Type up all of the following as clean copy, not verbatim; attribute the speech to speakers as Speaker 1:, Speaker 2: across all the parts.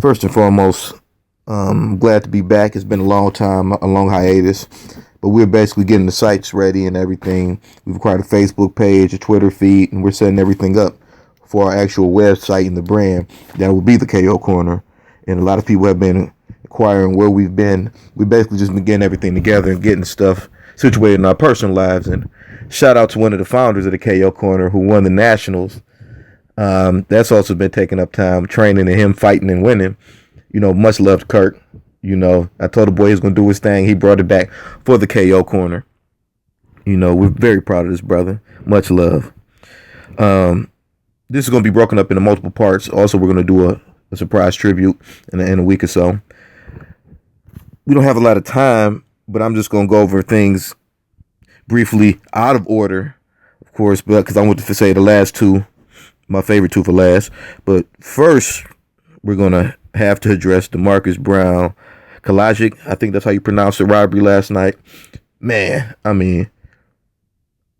Speaker 1: First and foremost, glad to be back. It's been a long time, a long hiatus, but we're basically getting the sites ready and everything. We've acquired a Facebook page, a Twitter feed, and we're setting everything up for our actual website and the brand that will be the KO Corner. And a lot of people have been inquiring where we've been. We basically just been getting everything together and getting stuff situated in our personal lives. And shout out to one of the founders of the KO Corner who won the Nationals. That's also been taking up time training and him fighting and winning. Much love to Kirk. I told the boy he was going to do his thing. He brought it back for the KO Corner. We're very proud of this brother. Much love. This is going to be broken up into multiple parts. Also, we're going to do a surprise tribute in a week or so. We don't have a lot of time, but I'm just going to go over things briefly out of order, of course, because I want to say the last two, my favorite two for last. But first, we're going to have to address the Marcus Brown Kalajic. I think that's how you pronounce it, robbery last night. Man, I mean,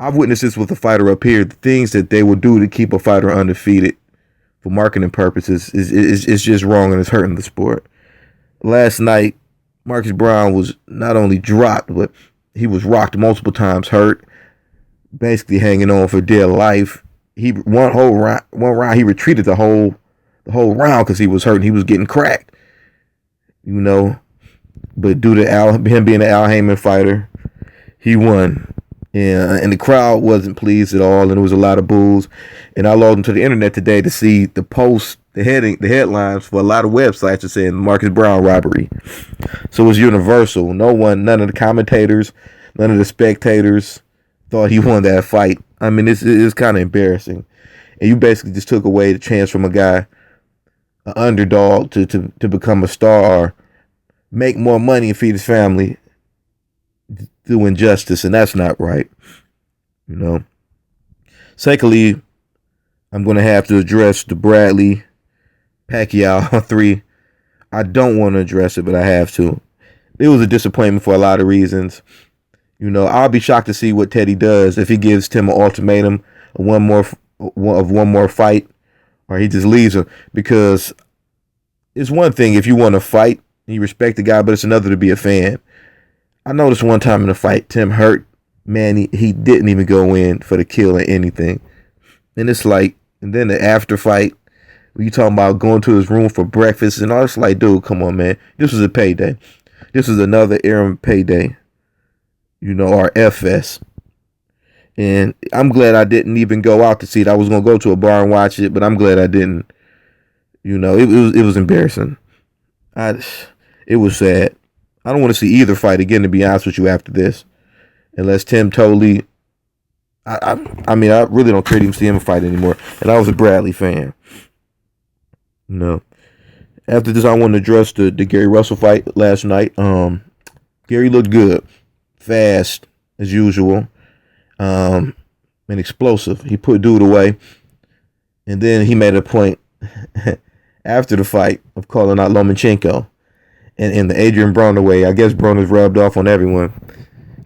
Speaker 1: I've witnessed this with a fighter up here. The things that they will do to keep a fighter undefeated for marketing purposes is just wrong, and it's hurting the sport. Last night, Marcus Brown was not only dropped, but he was rocked multiple times, hurt, basically hanging on for dear life. He one round he retreated the whole round because he was hurt and he was getting cracked. But due to him being an Al Haymon fighter, he won. And the crowd wasn't pleased at all, and there was a lot of boos. And I logged into the internet today to see the post, the headlines for a lot of websites that saying Marcus Brown robbery. So it was universal. None of the commentators, none of the spectators thought he won that fight. I mean, it's kind of embarrassing. And you basically just took away the chance from a guy, an underdog, to become a star or make more money and feed his family through injustice, and that's not right. Secondly, I'm going to have to address the Bradley Pacquiao 3. I don't want to address it, but I have to. It was a disappointment for a lot of reasons. I'll be shocked to see what Teddy does if he gives Tim an ultimatum of one more fight, or he just leaves him. Because it's one thing if you want to fight and you respect the guy, but it's another to be a fan. I noticed one time in the fight, Tim hurt. Man, he didn't even go in for the kill or anything. And it's like, and then the after fight, when you talking about going to his room for breakfast and all, it's like, dude, come on, man. This was a payday. This was another Aaron payday, our FS. And I'm glad I didn't even go out to see it. I was going to go to a bar and watch it, but I'm glad I didn't. It was embarrassing. It was sad. I don't want to see either fight again, to be honest with you, after this. Unless Tim totally... I mean, I really don't care to even see him fight anymore. And I was a Bradley fan. After this, I want to address the Gary Russell fight last night. Gary looked good. Fast, as usual. And explosive. He put dude away. And then he made a point after the fight of calling out Lomachenko. And in the Adrian Broner way, I guess Broner's rubbed off on everyone.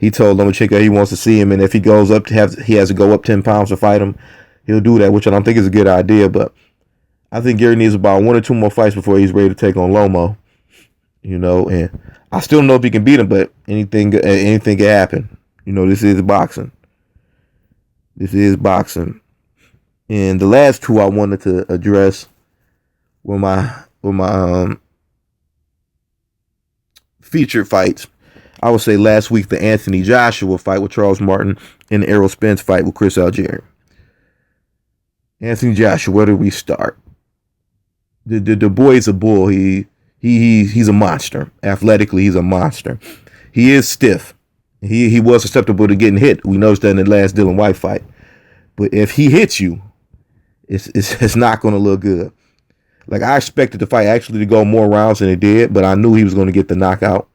Speaker 1: He told Lomachenko he wants to see him, and if he goes up he has to go up 10 pounds to fight him, he'll do that, which I don't think is a good idea. But I think Gary needs about 1 or 2 more fights before he's ready to take on Lomo. And I still don't know if he can beat him, but anything can happen. This is boxing. And the last two I wanted to address were my featured fights. I would say last week the Anthony Joshua fight with Charles Martin and the Errol Spence fight with Chris Algieri. Anthony Joshua, where do we start? The boy's a bull. He's a monster. Athletically, he's a monster. He is stiff. He was susceptible to getting hit. We noticed that in the last Dylan White fight. But if he hits you, it's not going to look good. Like, I expected the fight actually to go more rounds than it did, but I knew he was going to get the knockout.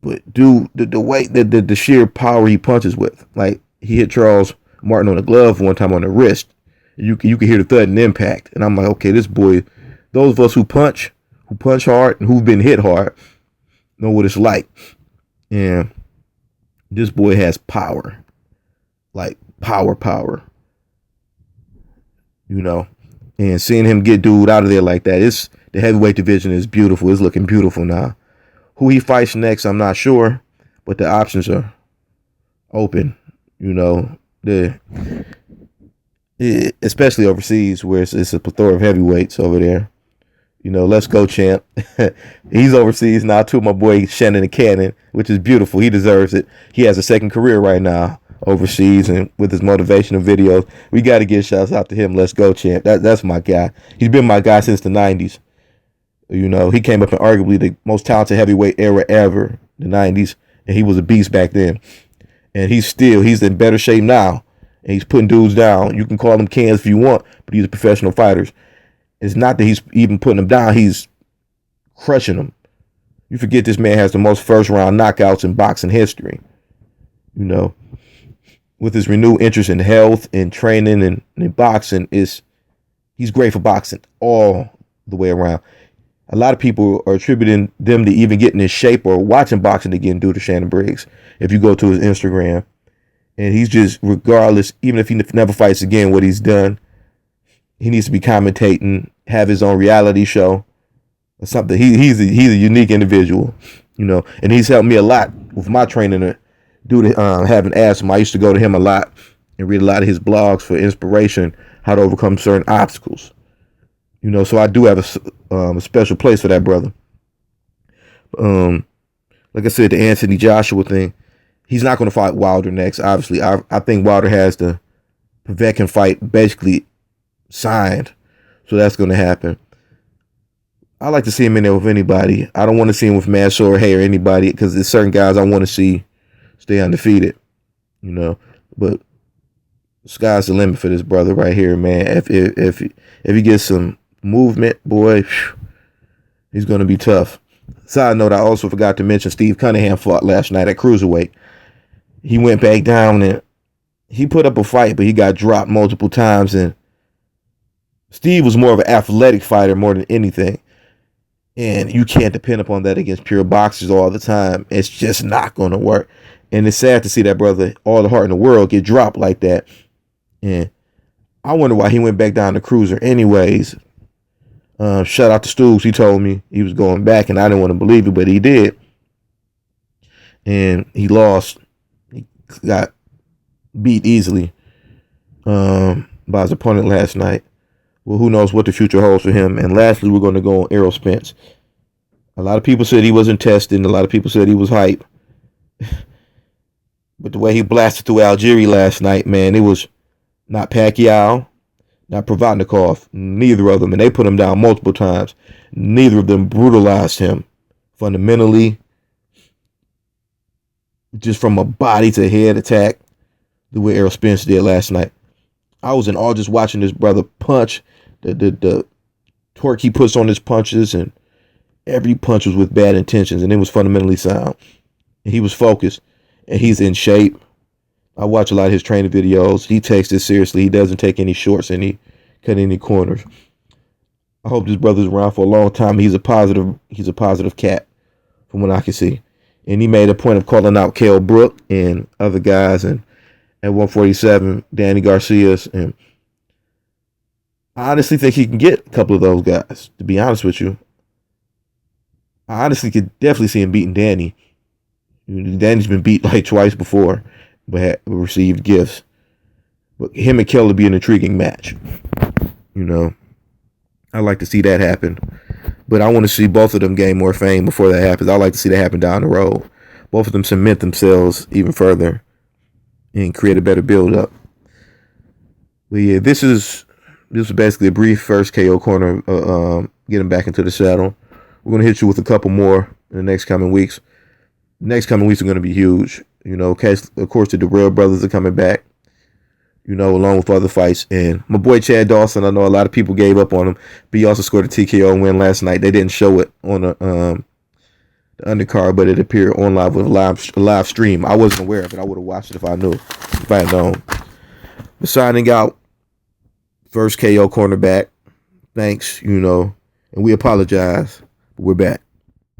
Speaker 1: But dude, the way the sheer power he punches with, like he hit Charles Martin on the glove one time on the wrist. You can hear the thud and impact, and I'm like, okay, this boy. Those of us who punch hard and who've been hit hard know what it's like. And this boy has power, like power. And seeing him get dude out of there like that, the heavyweight division is beautiful. It's looking beautiful now. Who he fights next, I'm not sure, but the options are open. You know, especially overseas where it's a plethora of heavyweights over there. You know, let's go, champ. He's overseas now too, my boy Shannon Cannon, which is beautiful. He deserves it. He has a second career right now overseas, and with his motivational videos, we got to give shouts out to him. Let's go, champ. That's my guy. He's been my guy since the 90s. You know, he came up in arguably the most talented heavyweight era ever, the 90s, and he was a beast back then. And he's in better shape now, and he's putting dudes down. You can call him cans if you want, but he's a professional fighter. It's not that he's even putting them down, he's crushing them. You forget this man has the most first-round knockouts in boxing history. You know, with his renewed interest in health and training and in boxing, he's great for boxing all the way around. A lot of people are attributing them to even getting in shape or watching boxing again due to Shannon Briggs. If you go to his Instagram, and he's just, regardless, even if he never fights again, what he's done, he needs to be commentating, have his own reality show or something. He's a unique individual, you know, and he's helped me a lot with my training due to having asthma. I used to go to him a lot and read a lot of his blogs for inspiration, how to overcome certain obstacles. You know, so I do have a special place for that brother. Like I said, the Anthony Joshua thing, he's not going to fight Wilder next. Obviously, I think Wilder has the Povetkin fight basically signed, so that's going to happen. I like to see him in there with anybody. I don't want to see him with Mansoor or Hay or anybody, because there's certain guys I want to see stay undefeated, you know. But sky's the limit for this brother right here, man. If he gets some movement, boy, he's going to be tough. Side note, I also forgot to mention Steve Cunningham fought last night at cruiserweight. He went back down and he put up a fight, but he got dropped multiple times, and Steve was more of an athletic fighter more than anything. And you can't depend upon that against pure boxers all the time. It's just not going to work. And it's sad to see that brother, all the heart in the world, get dropped like that. And I wonder why he went back down to cruiser anyways. Shout out to Stoogs. He told me he was going back, and I didn't want to believe it, but he did. And he lost. He got beat easily by his opponent last night. Well, who knows what the future holds for him. And lastly, we're going to go on Errol Spence. A lot of people said he wasn't tested, and a lot of people said he was hype. But the way he blasted through Algieri last night, man, it was not Pacquiao, not Provodnikov, neither of them. And they put him down multiple times. Neither of them brutalized him fundamentally, just from a body to head attack, the way Errol Spence did last night. I was in awe just watching this brother punch, the torque he puts on his punches, and every punch was with bad intentions, and it was fundamentally sound. And he was focused, and he's in shape. I watch a lot of his training videos. He takes this seriously. He doesn't take any shorts, and he cut any corners. I hope this brother's around for a long time. He's a positive cat, from what I can see. And he made a point of calling out Kell Brook and other guys, and at 147, Danny Garcia's, and I honestly think he can get a couple of those guys, to be honest with you. I honestly could definitely see him beating Danny. Danny's been beat like twice before, but had received gifts. But him and Kell would be an intriguing match. You know, I like to see that happen. But I want to see both of them gain more fame before that happens. I like to see that happen down the road. Both of them cement themselves even further and create a better build-up. But yeah, this is basically a brief first KO Corner, getting back into the saddle. We're going to hit you with a couple more in the next coming weeks. The next coming weeks are going to be huge. You know, of course, the Durrell brothers are coming back, you know, along with other fights. And my boy Chad Dawson, I know a lot of people gave up on him, but he also scored a TKO win last night. They didn't show it on the undercard, but it appeared on live with a live stream. I wasn't aware of it. I would have watched it if I had known. But signing out, first KO cornerback. Thanks, you know, and we apologize, but we're back.